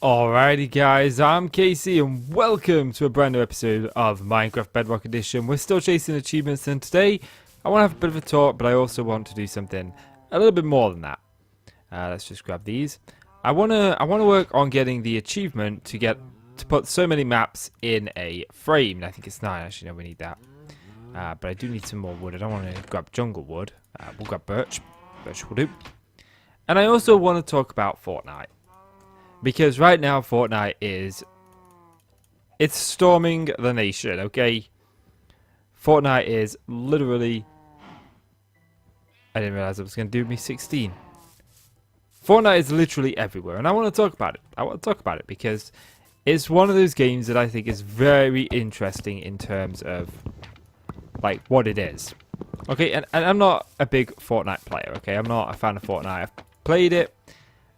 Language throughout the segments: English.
Alrighty guys, I'm Casey and welcome to a brand new episode of Minecraft Bedrock Edition. We're still chasing achievements and today I want to have a bit of a talk, but I also want to do something a little bit more than that. Let's just grab these. I wanna work on getting the achievement to put so many maps in a frame. And I think it's 9 actually, no we need that. But I do need some more wood. I don't want to grab jungle wood. We'll grab birch. Birch will do. And I also want to talk about Fortnite. Because right now Fortnite it's storming the nation, okay? Fortnite is literally, I didn't realize it was going to do me 16. Fortnite is literally everywhere and I want to talk about it. I want to talk about it because it's one of those games that I think is very interesting in terms of like what it is. Okay, and I'm not a big Fortnite player, okay? I'm not a fan of Fortnite. I've played it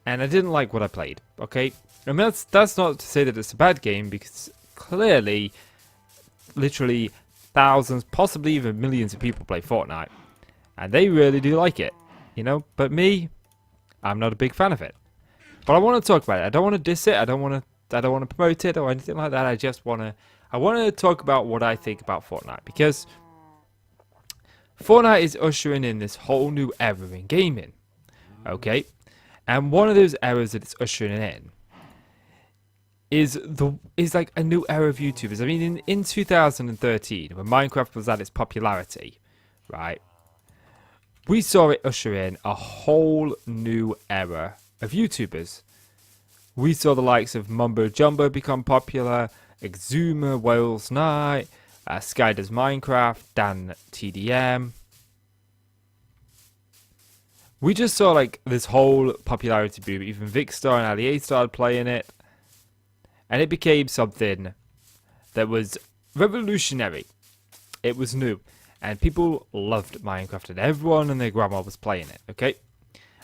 and I didn't like what I played, okay? I mean, that's not to say that it's a bad game, because clearly, literally thousands, possibly even millions of people play Fortnite. And they really do like it, you know? But me, I'm not a big fan of it. But I want to talk about it. I don't want to diss it. I don't want to promote it or anything like that. I want to talk about what I think about Fortnite, because Fortnite is ushering in this whole new era in gaming, okay? And one of those eras that it's ushering in is like a new era of YouTubers. I mean, in 2013, when Minecraft was at its popularity, right? We saw it usher in a whole new era of YouTubers. We saw the likes of Mumbo Jumbo become popular, Exuma, Wales Knight, Sky Does Minecraft, Dan TDM. We just saw like this whole popularity boom. Even Vicstar and Ali started playing it. And it became something that was revolutionary. It was new. And people loved Minecraft and everyone and their grandma was playing it, okay?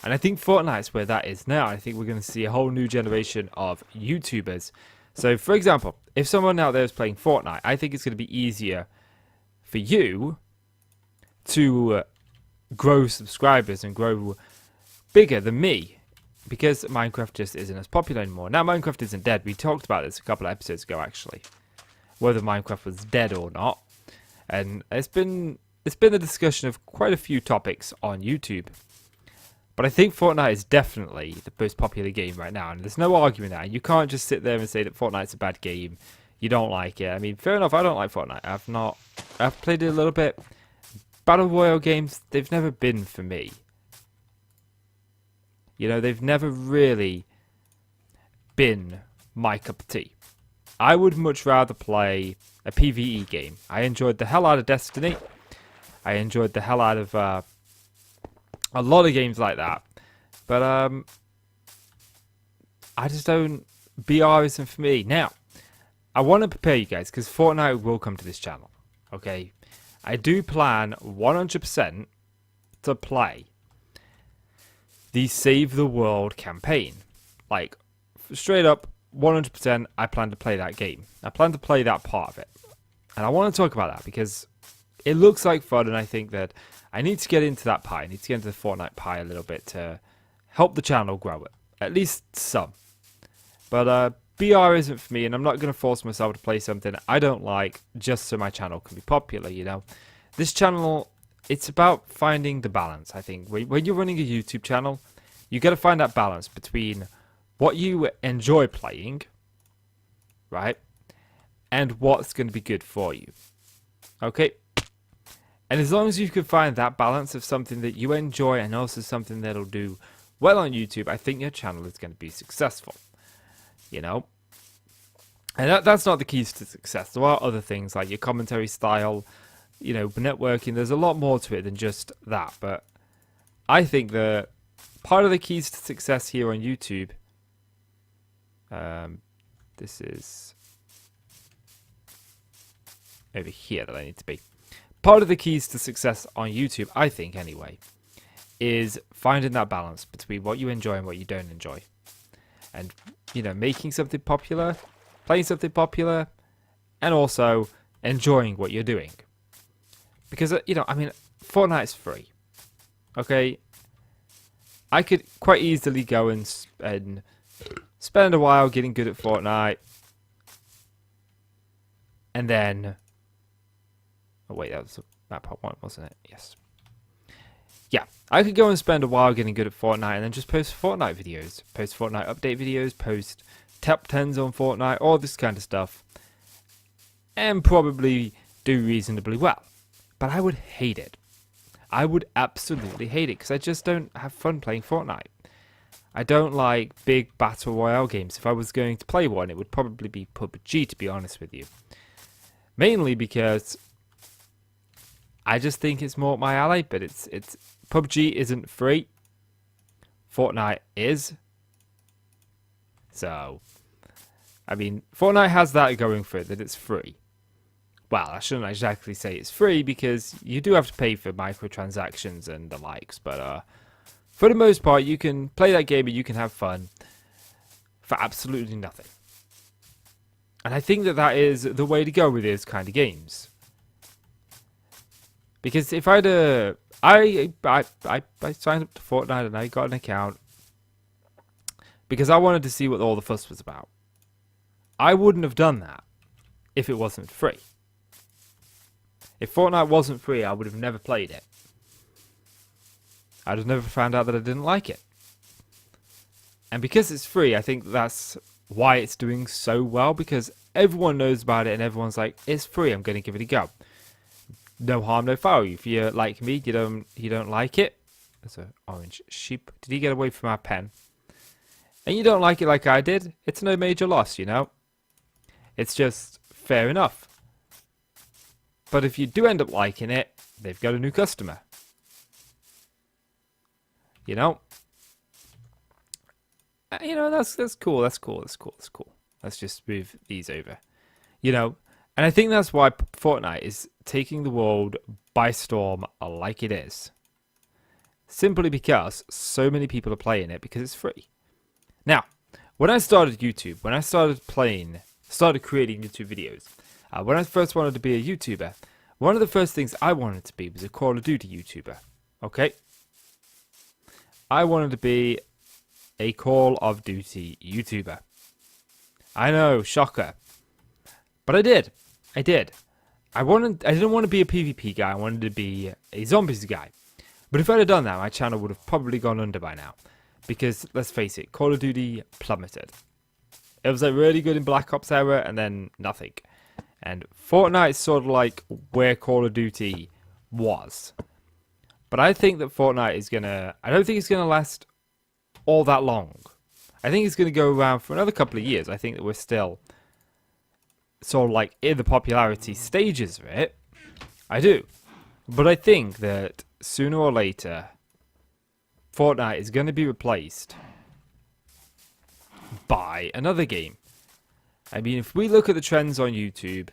And I think Fortnite's where that is now. I think we're going to see a whole new generation of YouTubers. So, for example, if someone out there is playing Fortnite, I think it's going to be easier for you to grow subscribers and grow bigger than me, because Minecraft just isn't as popular anymore. Now, Minecraft isn't dead. We talked about this a couple of episodes ago, actually, whether Minecraft was dead or not. And it's been a discussion of quite a few topics on YouTube. But I think Fortnite is definitely the most popular game right now, and there's no arguing that. You can't just sit there and say that Fortnite's a bad game. You don't like it. I mean, fair enough, I don't like Fortnite. I've played it a little bit. Battle Royale games, they've never been for me. You know, they've never really been my cup of tea. I would much rather play a PvE game. I enjoyed the hell out of Destiny. I enjoyed the hell out of a lot of games like that. But I just don't... BR isn't for me. Now, I want to prepare you guys, because Fortnite will come to this channel. Okay? I do plan 100% to play the Save the World campaign. Like, straight up, 100% I plan to play that game. I plan to play that part of it. And I want to talk about that because it looks like fun, and I think that I need to get into that pie. I need to get into the Fortnite pie a little bit to help the channel grow it. At least some. But BR isn't for me, and I'm not going to force myself to play something I don't like just so my channel can be popular, you know. This channel, it's about finding the balance, I think. When you're running a YouTube channel, you got to find that balance between what you enjoy playing, right, and what's going to be good for you. Okay? And as long as you can find that balance of something that you enjoy and also something that'll do well on YouTube, I think your channel is going to be successful. You know? And that's not the keys to success. There are other things like your commentary style, you know, networking. There's a lot more to it than just that. But I think that part of the keys to success here on YouTube, this is over here that I need to be. Part of the keys to success on YouTube, I think anyway, is finding that balance between what you enjoy and what you don't enjoy. And, you know, making something popular, playing something popular, and also enjoying what you're doing. Because, you know, I mean, Fortnite's free. Okay? I could quite easily go and spend a while getting good at Fortnite, and then... Oh wait, that was map part 1, wasn't it? Yes. Yeah, I could go and spend a while getting good at Fortnite and then just post Fortnite videos. Post Fortnite update videos, post top 10s on Fortnite, all this kind of stuff. And probably do reasonably well. But I would hate it. I would absolutely hate it because I just don't have fun playing Fortnite. I don't like big battle royale games. If I was going to play one, it would probably be PUBG, to be honest with you. Mainly because I just think it's more up my alley, but it's PUBG isn't free. Fortnite is. So, I mean, Fortnite has that going for it, that it's free. Well, I shouldn't exactly say it's free because you do have to pay for microtransactions and the likes, but for the most part, you can play that game and you can have fun for absolutely nothing. And I think that that is the way to go with these kind of games. Because if I'd I signed up to Fortnite and I got an account because I wanted to see what all the fuss was about. I wouldn't have done that if it wasn't free. If Fortnite wasn't free, I would have never played it. I'd have never found out that I didn't like it. And because it's free, I think that's why it's doing so well, because everyone knows about it and everyone's like, it's free, I'm going to give it a go. No harm, no foul. If you're like me, you don't like it. There's an orange sheep. Did he get away from our pen? And you don't like it like I did, it's no major loss, you know? It's just fair enough. But if you do end up liking it, they've got a new customer. You know? You know, that's cool, that's cool. Let's just move these over. You know, and I think that's why Fortnite is taking the world by storm like it is. Simply because so many people are playing it because it's free. Now, when I started YouTube, when I started creating YouTube videos, when I first wanted to be a YouTuber, one of the first things I wanted to be was a Call of Duty YouTuber. Okay? I wanted to be a Call of Duty YouTuber. I know, shocker. But I did. I didn't want to be a PvP guy, I wanted to be a zombies guy. But if I'd have done that, my channel would have probably gone under by now. Because, let's face it, Call of Duty plummeted. It was like really good in Black Ops era and then nothing. And Fortnite is sort of like where Call of Duty was. But I think that Fortnite is I don't think it's gonna last all that long. I think it's gonna go around for another couple of years. I think that we're still sort of like in the popularity stages of it. I do. But I think that sooner or later, Fortnite is going to be replaced by another game. I mean, if we look at the trends on YouTube,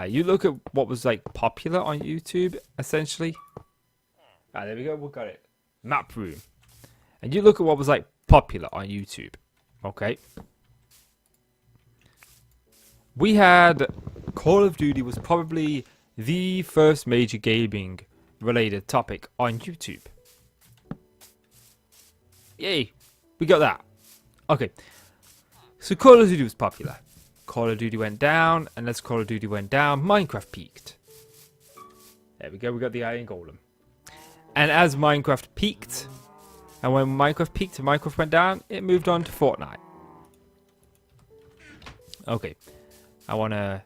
you look at what was like popular on YouTube, essentially. Ah, there we go, we got it. Map room. And you look at what was like popular on YouTube. Okay. We had Call of Duty was probably the first major gaming related topic on YouTube. Yay, we got that. Okay, so Call of Duty was popular. Call of Duty went down, and as Call of Duty went down, Minecraft peaked. There we go, we got the Iron Golem. And as Minecraft peaked, and when Minecraft peaked and Minecraft went down, it moved on to Fortnite. Okay, I want to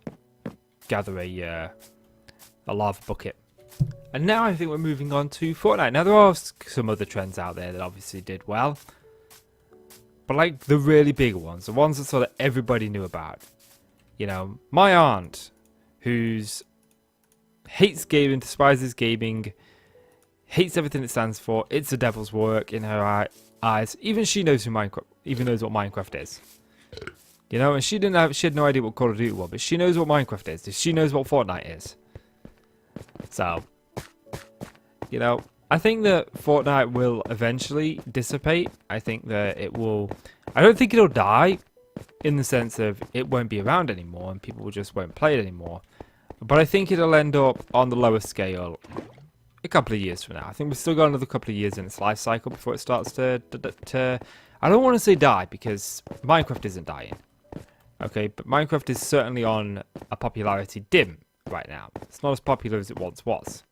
gather a lava bucket. And now I think we're moving on to Fortnite. Now there are some other trends out there that obviously did well. But like the really big ones, the ones that sort of everybody knew about. You know, my aunt, who's hates gaming, despises gaming, hates everything it stands for. It's the devil's work in her eyes. Even she knows what Minecraft is. You know, and she had no idea what Call of Duty was, but she knows what Minecraft is. She knows what Fortnite is. So, you know, I think that Fortnite will eventually dissipate. I think that it will... I don't think it'll die in the sense of it won't be around anymore and people just won't play it anymore. But I think it'll end up on the lower scale a couple of years from now. I think we've still got another couple of years in its life cycle before it starts to I don't want to say die because Minecraft isn't dying. Okay, but Minecraft is certainly on a popularity dim right now. It's not as popular as it once was.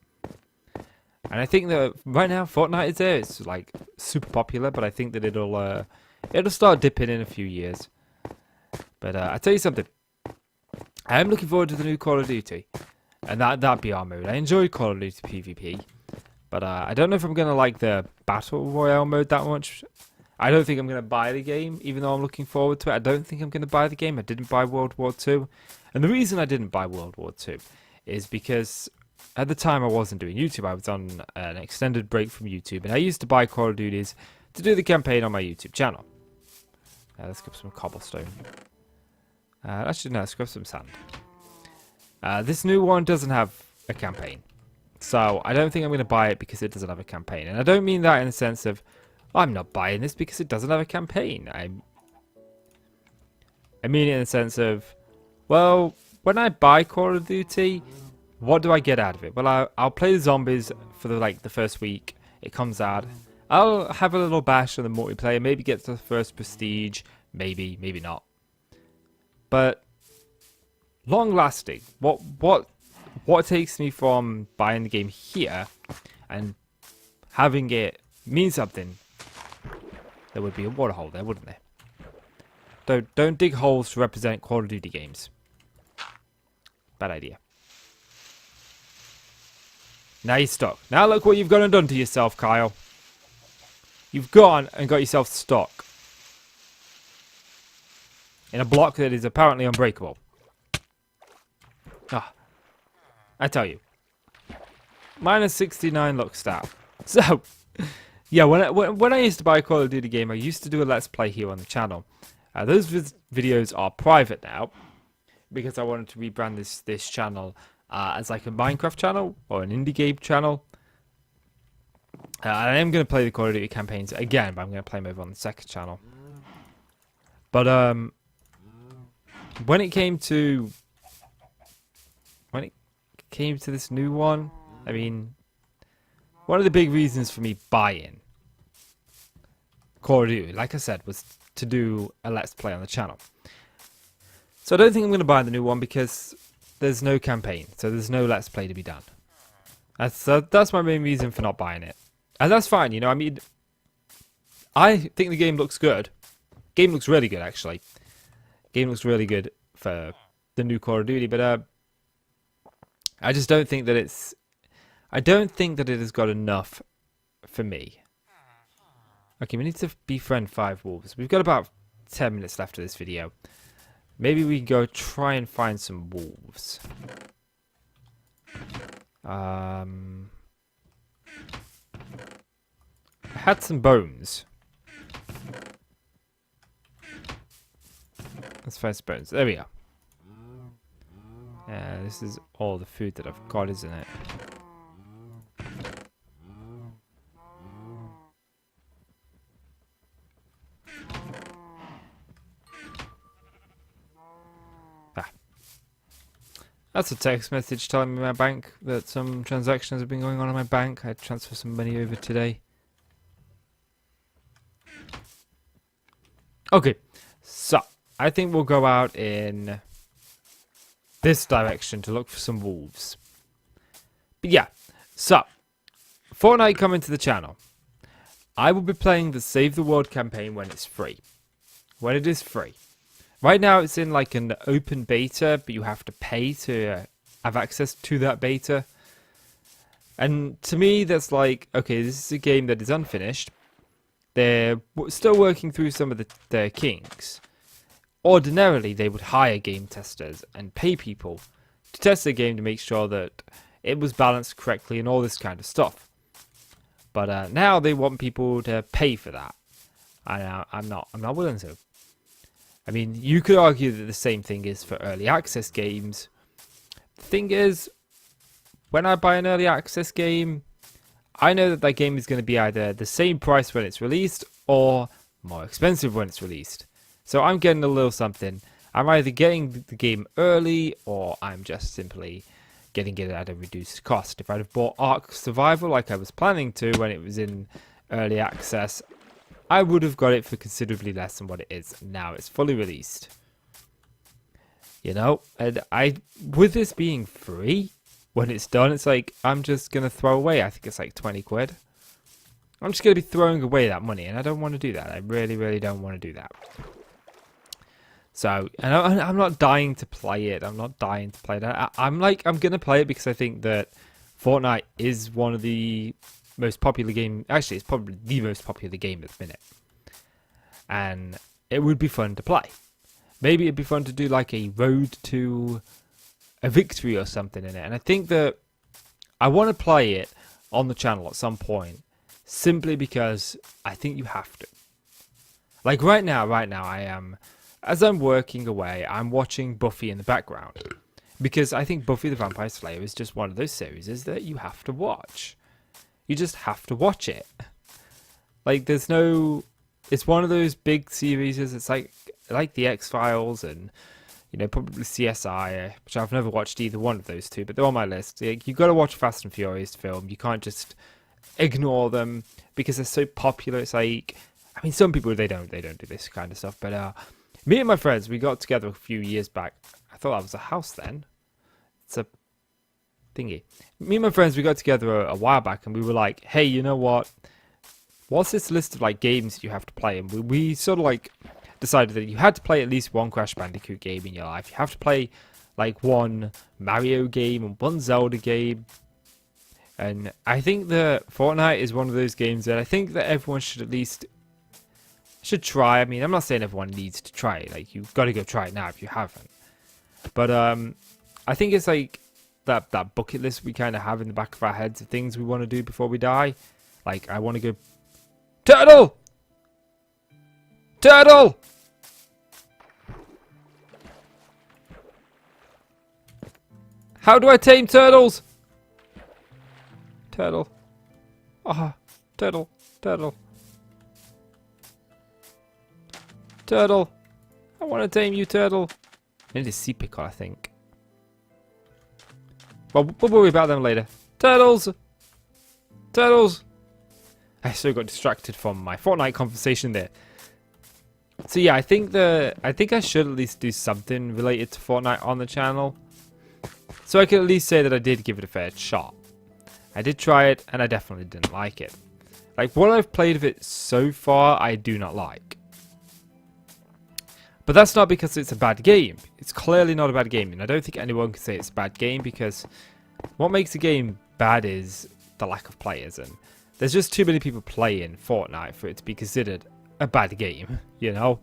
And I think that right now Fortnite is there. It's like super popular, but I think that it'll start dipping in a few years. But I tell you something, I am looking forward to the new Call of Duty, and that BR mode. I enjoyed Call of Duty PvP, but I don't know if I'm gonna like the Battle Royale mode that much. I don't think I'm gonna buy the game, even though I'm looking forward to it. I don't think I'm gonna buy the game. I didn't buy World War II, and the reason I didn't buy World War II is because at the time I wasn't doing YouTube. I was on an extended break from YouTube, and I used to buy Call of Duties to do the campaign on my YouTube channel. Let's grab some cobblestone. Actually, no, let's grab some sand. This new one doesn't have a campaign, so I don't think I'm going to buy it because it doesn't have a campaign. And I don't mean that in the sense of, I'm not buying this because it doesn't have a campaign. I mean it in the sense of, well, when I buy Call of Duty, what do I get out of it? Well, I'll play the zombies for the first week it comes out. I'll have a little bash on the multiplayer, maybe get to the first prestige, maybe not. But long lasting, what takes me from buying the game here and having it mean something? There would be a water hole there, wouldn't there? Don't dig holes to represent Call of Duty games. Bad idea. Now you're stuck. Now look what you've gone and done to yourself, Kyle. You've gone and got yourself stuck in a block that is apparently unbreakable. Ah, I tell you. Minus 69 luck stat. So, yeah, when I used to buy a Call of Duty game, I used to do a Let's Play here on the channel. Those videos are private now because I wanted to rebrand this channel as like a Minecraft channel or an indie game channel. I am going to play the Call of Duty campaigns again, but I'm going to play them over on the second channel. But when it came to this new one, I mean, one of the big reasons for me buying Call of Duty, like I said, was to do a Let's Play on the channel. So I don't think I'm going to buy the new one because there's no campaign, so there's no Let's Play to be done. That's my main reason for not buying it. And that's fine, you know, I mean, I think the game looks good. Game looks really good, actually. Game looks really good for the new Call of Duty, but I just don't think that it has got enough for me. Okay, we need to befriend 5 wolves. We've got about 10 minutes left of this video. Maybe we can go try and find some wolves. I had some bones. Let's find some bones. There we are. This is all the food that I've got, isn't it? That's a text message telling me my bank that some transactions have been going on in my bank. I transferred some money over today. Okay, so I think we'll go out in this direction to look for some wolves. But yeah, so Fortnite coming to the channel. I will be playing the Save the World campaign when it's free. When it is free. Right now it's in like an open beta, but you have to pay to have access to that beta. And to me that's like, okay, this is a game that is unfinished. They're still working through some of their kinks. Ordinarily they would hire game testers and pay people to test the game to make sure that it was balanced correctly and all this kind of stuff. But now they want people to pay for that. I'm not willing to. I mean, you could argue that the same thing is for early access games. The thing is, when I buy an early access game, I know that game is going to be either the same price when it's released or more expensive when it's released. So I'm getting a little something. I'm either getting the game early or I'm just simply getting it at a reduced cost. If I'd have bought Ark Survival like I was planning to when it was in early access, I would have got it for considerably less than what it is now. It's fully released. You know, and with this being free, when it's done, it's like, I'm just going to throw away, I think it's like 20 quid. I'm just going to be throwing away that money, and I don't want to do that. I really, really don't want to do that. So, and I'm not dying to play it. I'm not dying to play that. I'm going to play it because I think that Fortnite is one of the most popular game. Actually, it's probably the most popular game at the minute. And it would be fun to play. Maybe it'd be fun to do like a road to a victory or something in it. And I think that I want to play it on the channel at some point, simply because I think you have to. Like right now I am, as I'm working away, I'm watching Buffy in the background. Because I think Buffy the Vampire Slayer is just one of those series that you have to watch. You just have to watch it. Like there's no, it's one of those big series. It's like the X-Files and, you know, probably CSI, which I've never watched either one of those two, but they're on my list. You've got to watch Fast and Furious film. You can't just ignore them because they're so popular. It's like, I mean, some people they don't do this kind of stuff, but me and my friends, we got together a few years back. I thought that was a house then. It's a thingy. Me and my friends, we got together a while back, and we were like, hey, you know what? What's this list of like games that you have to play? And we sort of like decided that you had to play at least one Crash Bandicoot game in your life. You have to play like one Mario game and one Zelda game. And I think that Fortnite is one of those games that I think that everyone should at least try. I mean, I'm not saying everyone needs to try it. Like, you've got to go try it now if you haven't. But I think it's like that bucket list we kind of have in the back of our heads of things we want to do before we die. Like, I want to go... Turtle! Turtle! How do I tame turtles? Turtle. Ah, turtle, turtle. Turtle. I want to tame you, turtle. I need a sea pickle, I think. Well, we'll worry about them later. Turtles! Turtles! I so got distracted from my Fortnite conversation there. So yeah, I think I should at least do something related to Fortnite on the channel. So I can at least say that I did give it a fair shot. I did try it, and I definitely didn't like it. Like, what I've played of it so far, I do not like. But that's not because it's a bad game. It's clearly not a bad game, and I don't think anyone can say it's a bad game, because what makes a game bad is the lack of players, and there's just too many people playing Fortnite for it to be considered a bad game, you know?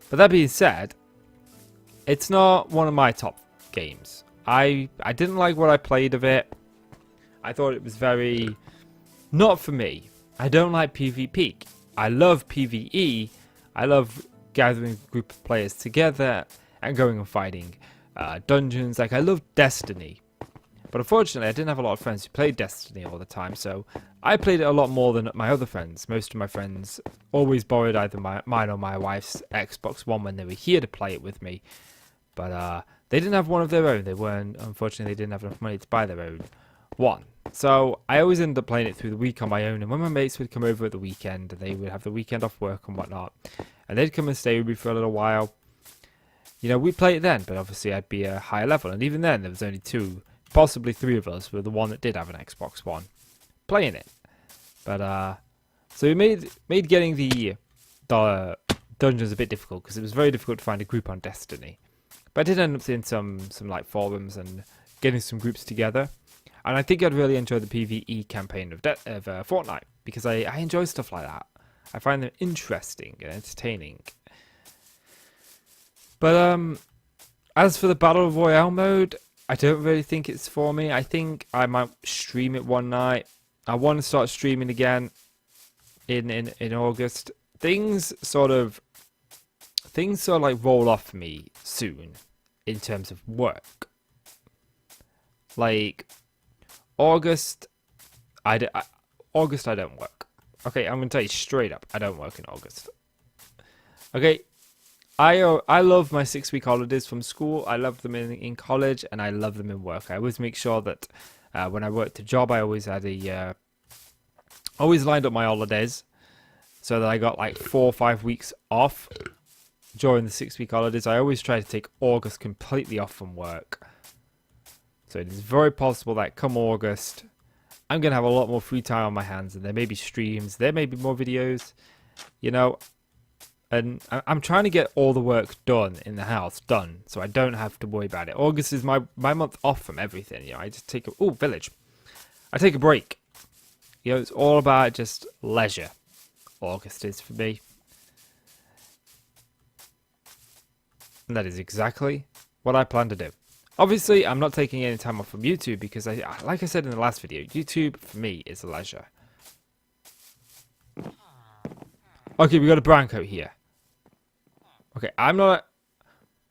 But that being said, it's not one of my top games. I didn't like what I played of it. I thought it was very... not for me. I don't like PvP. I love PvE. I love gathering a group of players together and going and fighting dungeons. Like, I love Destiny. But unfortunately, I didn't have a lot of friends who played Destiny all the time, so I played it a lot more than my other friends. Most of my friends always borrowed either mine or my wife's Xbox One when they were here to play it with me. But they didn't have one of their own. Unfortunately, they didn't have enough money to buy their own one. So I always ended up playing it through the week on my own, and when my mates would come over at the weekend, they would have the weekend off work and whatnot, and they'd come and stay with me for a little while. You know, we'd play it then, but obviously I'd be a higher level, and even then there was only two, possibly three of us were the one that did have an Xbox One playing it. But so we made getting the dungeons a bit difficult, because it was very difficult to find a group on Destiny. But I did end up seeing some like forums and getting some groups together. And I think I'd really enjoy the PvE campaign of Fortnite, because I enjoy stuff like that. I find them interesting and entertaining. But as for the Battle Royale mode, I don't really think it's for me. I think I might stream it one night. I want to start streaming again in August. Things sort of like roll off for me soon in terms of work. Like August, I don't work. Okay, I'm gonna tell you straight up, I don't work in August. Okay, I love my 6-week holidays from school. I love them in college, and I love them in work. I always make sure that when I worked a job, I always had always lined up my holidays. so that I got like 4 or 5 weeks off during the 6-week holidays. I always try to take August completely off from work. So it is very possible that come August, I'm going to have a lot more free time on my hands, and there may be streams, there may be more videos, you know. And I'm trying to get all the work done in the house done, so I don't have to worry about it. August is my month off from everything, you know. I just take a village. I take a break. You know, it's all about just leisure. August is for me. And that is exactly what I plan to do. Obviously, I'm not taking any time off from YouTube because, like I said in the last video, YouTube for me is a leisure. Okay, we got a brown coat here. Okay, I'm not...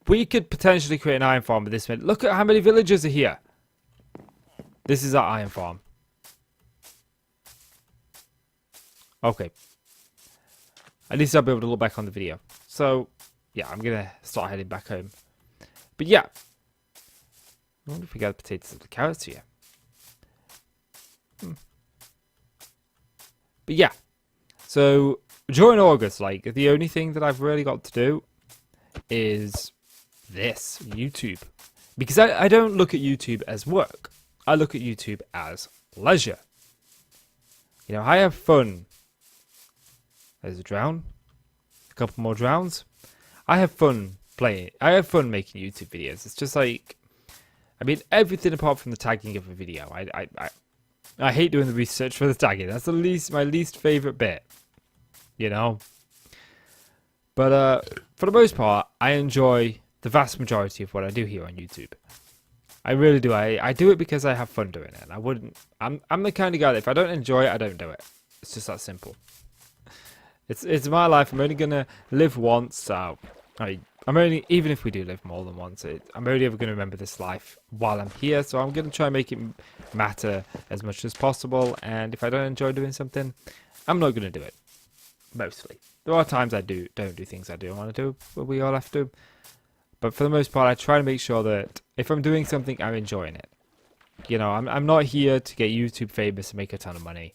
We could potentially create an iron farm with this one. Look at how many villagers are here. This is our iron farm. Okay. At least I'll be able to look back on the video. So, yeah, I'm going to start heading back home. But yeah. I wonder if we got potatoes and the carrots here. But yeah. So, during August, like, the only thing that I've really got to do is this, YouTube. Because I don't look at YouTube as work. I look at YouTube as leisure. You know, I have fun. There's a drown. A couple more drowns. I have fun playing. I have fun making YouTube videos. It's just like, I mean, everything apart from the tagging of a video. I hate doing the research for the tagging. That's my least favorite bit. You know. But for the most part, I enjoy the vast majority of what I do here on YouTube. I really do. I do it because I have fun doing it. And I'm the kind of guy that if I don't enjoy it, I don't do it. It's just that simple. It's my life. I'm only gonna live once, so even if we do live more than once, I'm only ever gonna remember this life while I'm here. So I'm gonna try and make it matter as much as possible. And if I don't enjoy doing something, I'm not gonna do it. Mostly, there are times I don't do things I do want to do, but we all have to. But for the most part, I try to make sure that if I'm doing something, I'm enjoying it. You know, I'm not here to get YouTube famous and make a ton of money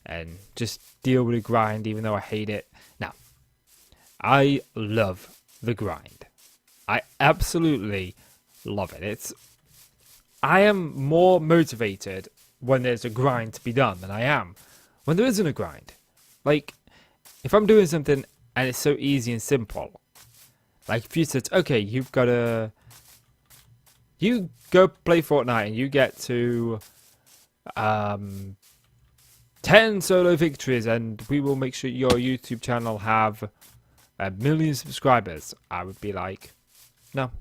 and just deal with the grind, even though I hate it. Now, I love the grind. I absolutely love it. I am more motivated when there's a grind to be done than I am when there isn't a grind. Like, if I'm doing something and it's so easy and simple, like if you said, okay, you go play Fortnite and you get to 10 solo victories and we will make sure your YouTube channel have 1 million subscribers, I would be like, no.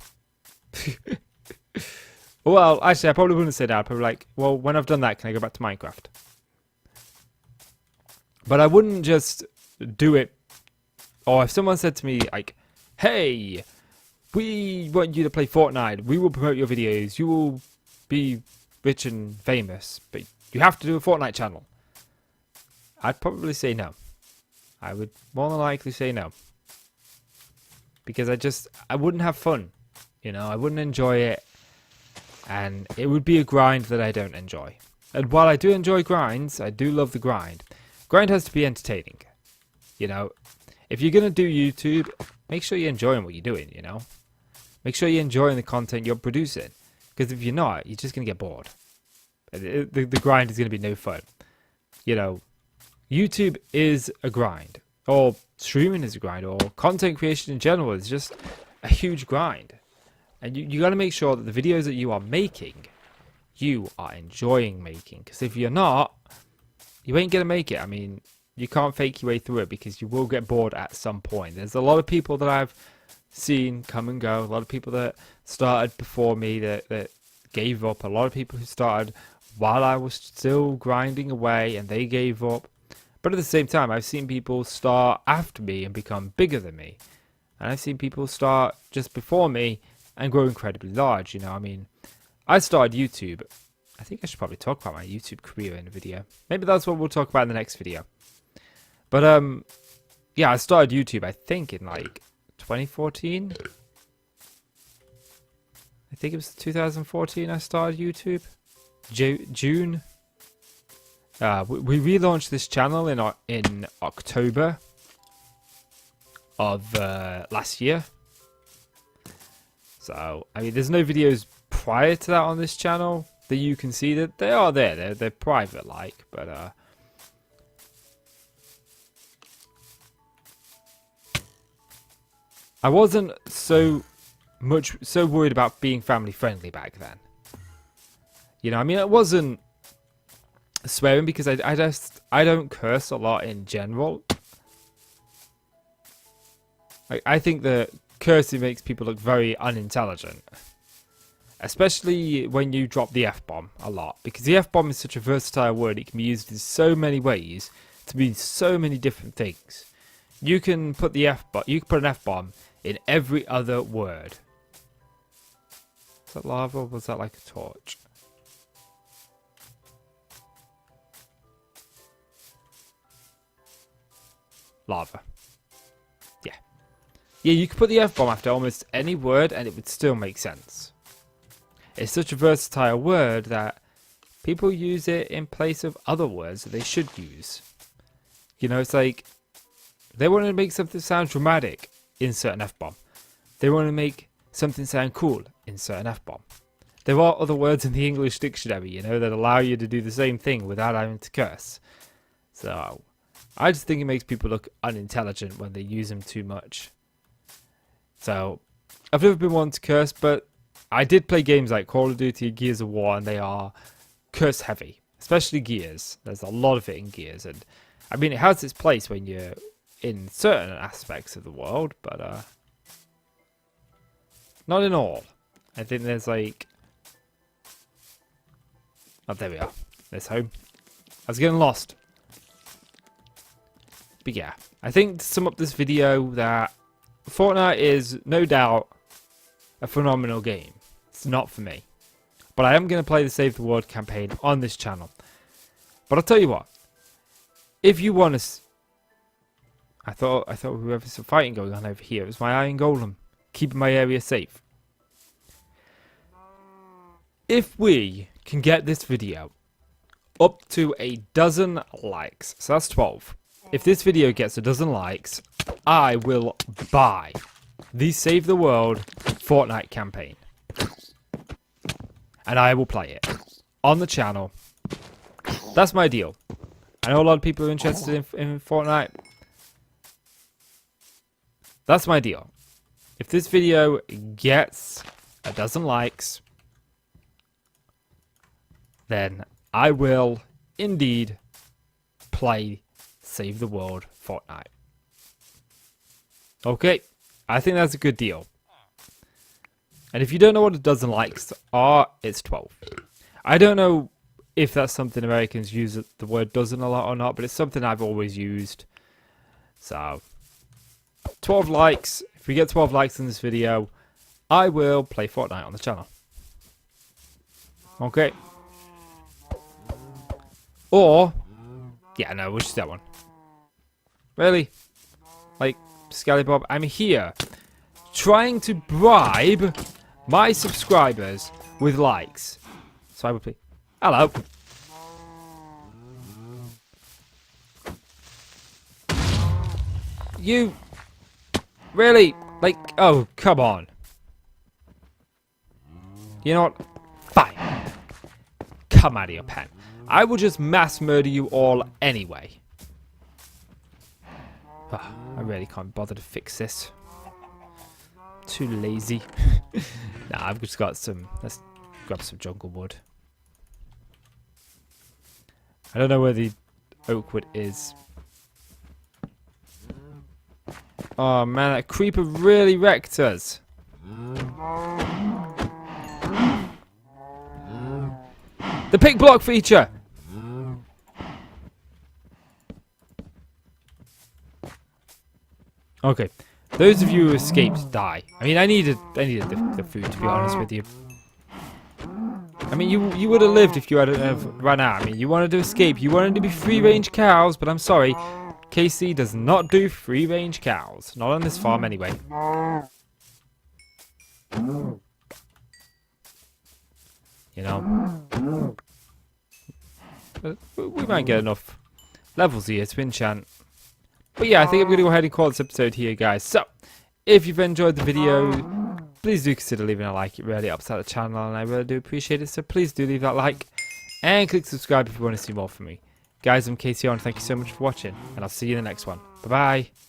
Well, actually, I probably wouldn't say that. I'd probably be like, well, when I've done that, can I go back to Minecraft? But I wouldn't just do it. Or if someone said to me, like, hey, we want you to play Fortnite, we will promote your videos, you will be rich and famous, but you have to do a Fortnite channel, I'd probably say no. I would more than likely say no. Because I wouldn't have fun. You know, I wouldn't enjoy it. And it would be a grind that I don't enjoy. And while I do enjoy grinds, I do love the grind. Grind has to be entertaining. You know, if you're going to do YouTube, make sure you're enjoying what you're doing, you know. Make sure you're enjoying the content you're producing. Because if you're not, you're just going to get bored. The grind is going to be no fun. You know, YouTube is a grind. Or streaming is a grind. Or content creation in general is just a huge grind. And you got to make sure that the videos that you are making, you are enjoying making. Because if you're not, you ain't going to make it. I mean, you can't fake your way through it because you will get bored at some point. There's a lot of people that I've seen come and go. A lot of people that started before me that gave up. A lot of people who started while I was still grinding away and they gave up. But at the same time, I've seen people start after me and become bigger than me. And I've seen people start just before me and grow incredibly large. You know, I mean, I started YouTube. I think I should probably talk about my YouTube career in a video. Maybe that's what we'll talk about in the next video. But, yeah, I started YouTube, I think, in, like, 2014. I think it was 2014 I started YouTube. June. We relaunched this channel in October of last year. So, I mean, there's no videos prior to that on this channel that you can see. That they are there. They're private, like, but I wasn't so worried about being family friendly back then. You know, I mean, it wasn't swearing because I don't curse a lot in general. I think that cursing makes people look very unintelligent, especially when you drop the F-bomb a lot, because the F-bomb is such a versatile word. It can be used in so many ways to mean so many different things. You can put an F-bomb in every other word. Is that lava or was that like a torch? Lava. Yeah. Yeah, you could put the F-bomb after almost any word and it would still make sense. It's such a versatile word that people use it in place of other words that they should use. You know, it's like they want to make something sound dramatic, insert an F-bomb. They want to make something sound cool, insert an F-bomb. There are other words in the English dictionary, you know, that allow you to do the same thing without having to curse. So, I just think it makes people look unintelligent when they use them too much. So, I've never been one to curse, but I did play games like Call of Duty and Gears of War, and they are curse heavy. Especially Gears. There's a lot of it in Gears. And I mean, it has its place when you're in certain aspects of the world, but not in all. I think there's like... Oh, there we are. There's home. I was getting lost. But yeah, I think to sum up this video that Fortnite is no doubt a phenomenal game. It's not for me. But I am going to play the Save the World campaign on this channel. But I'll tell you what. If you want to... I thought we were some fighting going on over here. It was my iron golem. Keeping my area safe. If we can get this video up to a dozen likes. So that's 12. If this video gets a dozen likes, I will buy the Save the World Fortnite campaign. And I will play it on the channel. That's my deal. I know a lot of people are interested in Fortnite. That's my deal. If this video gets a dozen likes, then I will indeed play Save the World Fortnite. Okay, I think that's a good deal. And if you don't know what a dozen likes are, it's 12. I don't know if that's something Americans use the word dozen a lot or not, but it's something I've always used. So, 12 likes. If we get 12 likes in this video, I will play Fortnite on the channel. Okay. Or, yeah, no, we'll just that one. Really? Like, Scallybob, I'm here trying to bribe my subscribers with likes. So I will play. Hello. You really? Like, oh, come on. You know what? Fine. Come out of your pen. I will just mass murder you all anyway. Oh, I really can't bother to fix this. Too lazy. Nah, I've just got some... Let's grab some jungle wood. I don't know where the oak wood is. Oh man, that creeper really wrecked us. The pick block feature! Okay, those of you who escaped die. I mean, I needed the food, to be honest with you. I mean, you would have lived if you hadn't have run out. I mean, you wanted to escape. You wanted to be free-range cows, but I'm sorry. KC does not do free-range cows. Not on this farm, anyway. You know. But we might get enough levels here to enchant But yeah, I think I'm going to go ahead and call this episode here, guys. So, if you've enjoyed the video, please do consider leaving a like. It really helps out the channel, and I really do appreciate it. So please do leave that like, and click subscribe if you want to see more from me. Guys, I'm Casey, and thank you so much for watching, and I'll see you in the next one. Bye-bye.